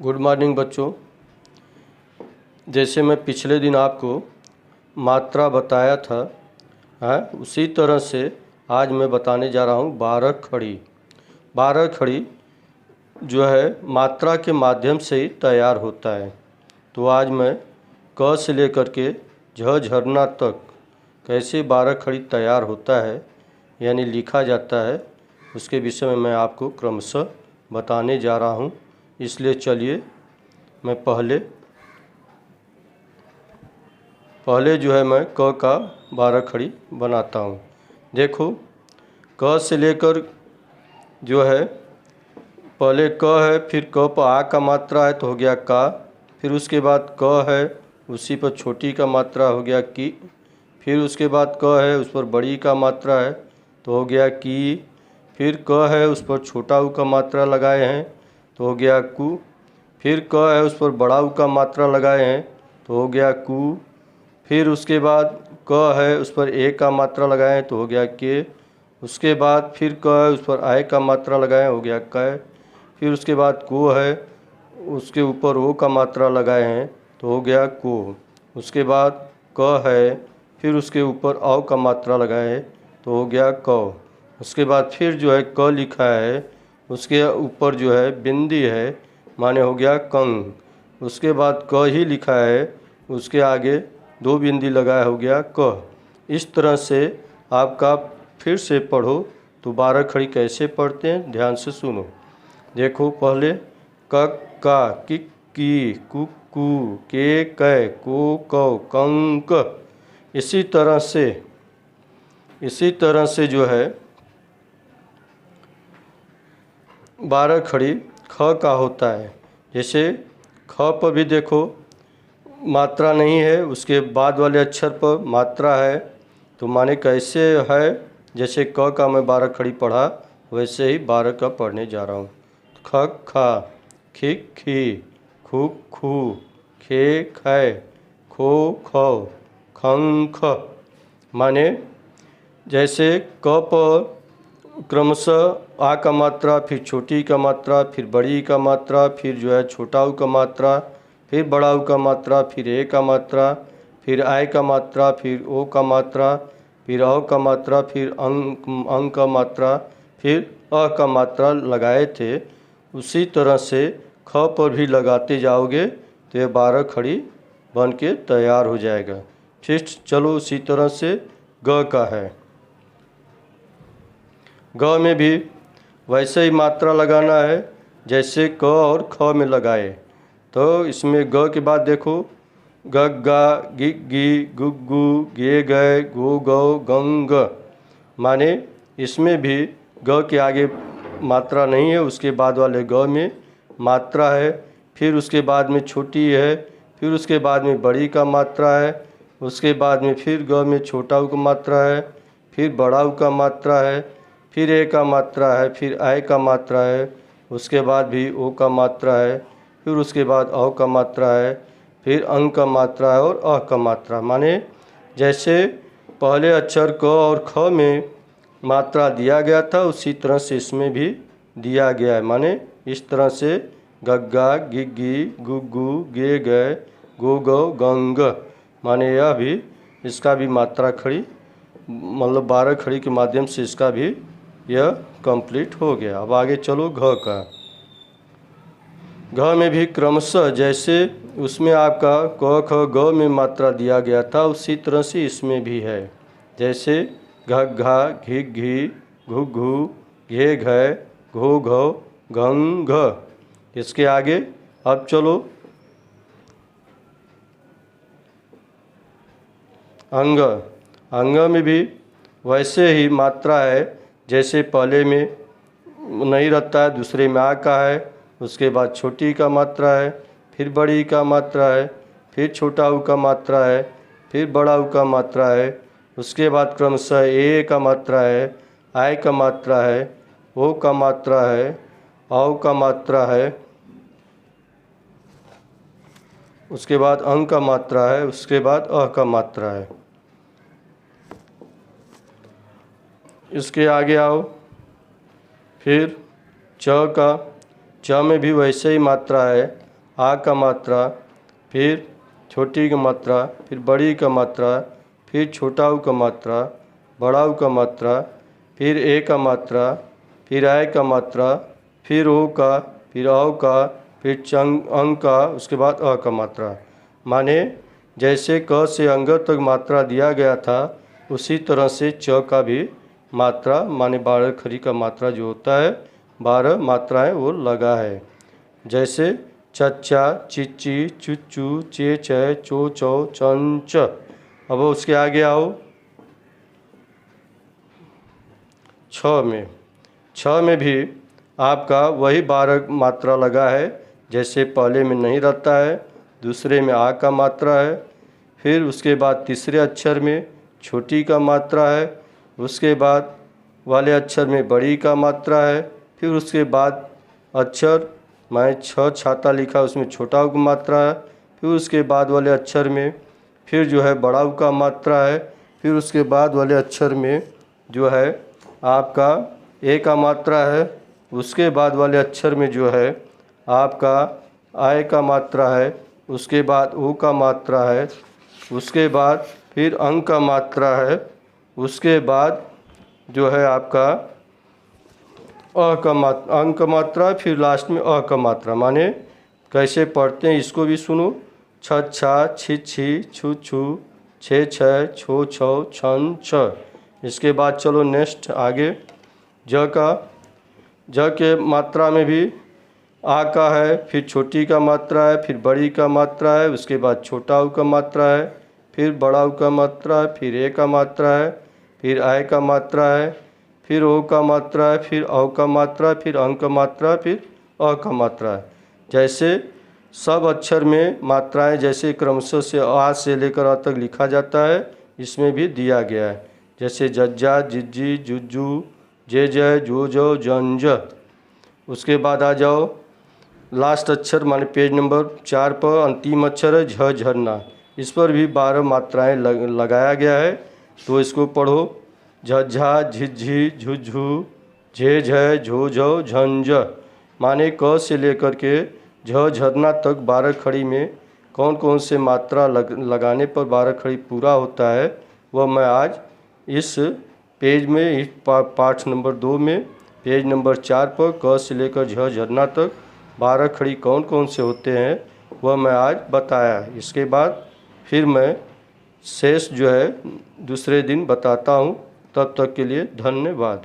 Good morning बच्चों। जैसे मैं पिछले दिन आपको मात्रा बताया था उसी तरह से आज मैं बताने जा रहा हूँ 12 खड़ी। 12 खड़ी जो है मात्रा के माध्यम से ही तैयार होता है। तो आज मैं क से लेकर के झ झरना तक कैसे 12 खड़ी तैयार होता है यानी लिखा जाता है, उसके विषय में मैं आपको क्रमशः बताने जा रहा हूँ। इसलिए चलिए मैं पहले जो है मैं क का 12 खड़ी बनाता हूँ। देखो, क से लेकर जो है पहले क है, फिर क पर आ का मात्रा है तो हो गया का, फिर उसके बाद क है, उसी पर छोटी का मात्रा हो गया की, फिर उसके बाद क है, उस पर बड़ी का मात्रा है तो हो गया की, फिर क है, उस पर छोटा ऊ का मात्रा लगाए हैं तो हो गया कु, फिर क है, उस पर बड़ा ऊ का मात्रा लगाए हैं तो हो गया कु, फिर उसके बाद क है, उस पर ए का मात्रा लगाए हैं तो हो गया के, उसके बाद फिर क है, उस पर आय का मात्रा लगाए हो गया कै, फिर उसके बाद को है, उसके ऊपर ओ का मात्रा लगाए हैं तो हो गया को, उसके बाद क है, फिर उसके ऊपर औ का मात्रा लगाए हैं तो हो गया क, उसके बाद फिर जो है क लिखा है, उसके ऊपर जो है बिंदी है माने हो गया कंग, उसके बाद क ही लिखा है, उसके आगे 2 बिंदी लगाया हो गया क। इस तरह से आपका फिर से पढ़ो तो 12 खड़ी कैसे पढ़ते हैं ध्यान से सुनो। देखो, पहले क का, की, कु, के, कै, को, कौ, कं, क। इसी तरह से जो है 12 खड़ी ख का होता है। जैसे ख पर भी देखो मात्रा नहीं है, उसके बाद वाले अक्षर पर मात्रा है, तो माने कैसे है, जैसे क का मैं 12 खड़ी पढ़ा वैसे ही 12 का पढ़ने जा रहा हूँ। ख खा, खी खी, खु खू, खे खे, खो खो, खं ख। माने जैसे क पर क्रमशः आ का मात्रा, फिर छोटी का मात्रा, फिर बड़ी का मात्रा, फिर जो है छोटा ऊ का मात्रा, फिर बड़ा ऊ का मात्रा, फिर ए का मात्रा, फिर आय का मात्रा, फिर ओ का मात्रा, फिर औ का मात्रा, फिर अंग का मात्रा, फिर अ का मात्रा लगाए थे। उसी तरह से ख पर भी लगाते जाओगे तो ये 12 खड़ी बन के तैयार हो जाएगा। फिर चलो उसी तरह से ग का है। ग में भी वैसे ही मात्रा लगाना है जैसे क और ख में लगाए। तो इसमें ग के बाद देखो ग गा, गि गी, गु गु, गे गए, गो गौ, गंग ग। माने इसमें भी ग के आगे मात्रा नहीं है, उसके बाद वाले ग में मात्रा है, फिर उसके बाद में छोटी है, फिर उसके बाद में बड़ी का मात्रा है, उसके बाद में फिर ग में छोटा ऊ का मात्रा है, फिर बड़ा ऊ का मात्रा है, फिर ए का मात्रा है, फिर आय का मात्रा है, उसके बाद भी ओ का मात्रा है, फिर उसके बाद औ का मात्रा है, फिर अंग का मात्रा है और अ का मात्रा। माने जैसे पहले अक्षर क और ख में मात्रा दिया गया था उसी तरह से इसमें भी दिया गया है। माने इस तरह से गग्गा, गिग्गी, गुग्गू, गे गए, गो गौ, गंग। माने यह भी, इसका भी मात्रा खड़ी मतलब 12 खड़ी के माध्यम से इसका भी यह कंप्लीट हो गया। अब आगे चलो घ का। घ में भी क्रमशः जैसे उसमें आपका क ख ग में मात्रा दिया गया था उसी तरह से इसमें भी है। जैसे घ घा, घी घी, घु घू, घे घै, घो घौ, घं घ। इसके आगे अब चलो अंग। अंग में भी वैसे ही मात्रा है जैसे पहले में नहीं रहता है, दूसरे में आ का है, उसके बाद छोटी का मात्रा है, फिर बड़ी का मात्रा है, फिर छोटा ऊ का मात्रा है, फिर बड़ा ऊ का मात्रा है, उसके बाद क्रमशः ए का मात्रा है, आय का मात्रा है, ओ का मात्रा है, औ का मात्रा है, उसके बाद अंग का मात्रा है, उसके बाद अ का मात्रा है। इसके आगे आओ, फिर च का। च में भी वैसे ही मात्रा है आ का मात्रा, फिर छोटी की मात्रा, फिर बड़ी का मात्रा, फिर छोटा ऊ का मात्रा, बड़ा ऊ का मात्रा, फिर ए का मात्रा, फिर आय का मात्रा, फिर ओ का, फिर औ का, फिर अंग का, उसके बाद अ का मात्रा। माने जैसे क से अंग तक मात्रा दिया गया था उसी तरह से च का भी मात्रा माने 12 खड़ी का मात्रा जो होता है 12 मात्राएं वो लगा है। जैसे चच्चा, चिच्ची, चुच्चू, चे चे, चो चौ, चन च। अब उसके आगे आओ छ में भी आपका वही 12 मात्रा लगा है। जैसे पहले में नहीं रहता है, दूसरे में आ का मात्रा है, फिर उसके बाद तीसरे अक्षर में छोटी का मात्रा है, उसके बाद वाले अक्षर में बड़ी का मात्रा है, फिर उसके बाद अक्षर मैं छ छाता लिखा उसमें छोटा ऊ का मात्रा है, फिर उसके बाद वाले अक्षर में फिर जो है बड़ा ऊ का मात्रा है, फिर उसके बाद वाले अक्षर में जो है आपका ए का मात्रा है, उसके बाद वाले अक्षर में जो है आपका आय का मात्रा है, उसके बाद ओ का मात्रा है, उसके बाद फिर अंग का मात्रा है, उसके बाद जो है आपका अंग का मात्रा, फिर लास्ट में अ का मात्रा। माने कैसे पढ़ते हैं इसको भी सुनो। छ छा, छी छी, छू छू, छे छ, छो छो, छन छ। इसके बाद चलो नेक्स्ट आगे ज के मात्रा में भी आ का है, फिर छोटी का मात्रा है, फिर बड़ी का मात्रा है, उसके बाद छोटा ऊ का मात्रा है, फिर बड़ा ऊ का मात्रा है, फिर ए का मात्रा है, फिर आय का मात्रा है, फिर ओ का मात्रा है, फिर औ का मात्रा है, फिर अंग का मात्रा है, फिर अ का मात्रा है। जैसे सब अक्षर में मात्राएं जैसे क्रमशः से आ से लेकर अ तक लिखा जाता है इसमें भी दिया गया है। जैसे जज्जा, जिज्जी, जुज्जू, जे जय, जो जो, जन ज। उसके बाद आ जाओ लास्ट अक्षर माने पेज नंबर 4 पर अंतिम अक्षर है झ झरना। इस पर भी 12 मात्राएं लगाया गया है, तो इसको पढ़ो। झझा, झिझी, झुझू, झे झय, झो झो, झंझ। माने क से लेकर के झ झरना तक 12 खड़ी में कौन कौन से मात्रा लगाने पर 12 खड़ी पूरा होता है वह मैं आज इस पेज में इस पाठ नंबर 2 में पेज नंबर 4 पर क से लेकर झ झरना तक 12 खड़ी कौन कौन से होते हैं वह मैं आज बताया। इसके बाद फिर मैं शेष जो है दूसरे दिन बताता हूँ। तब तक के लिए धन्यवाद।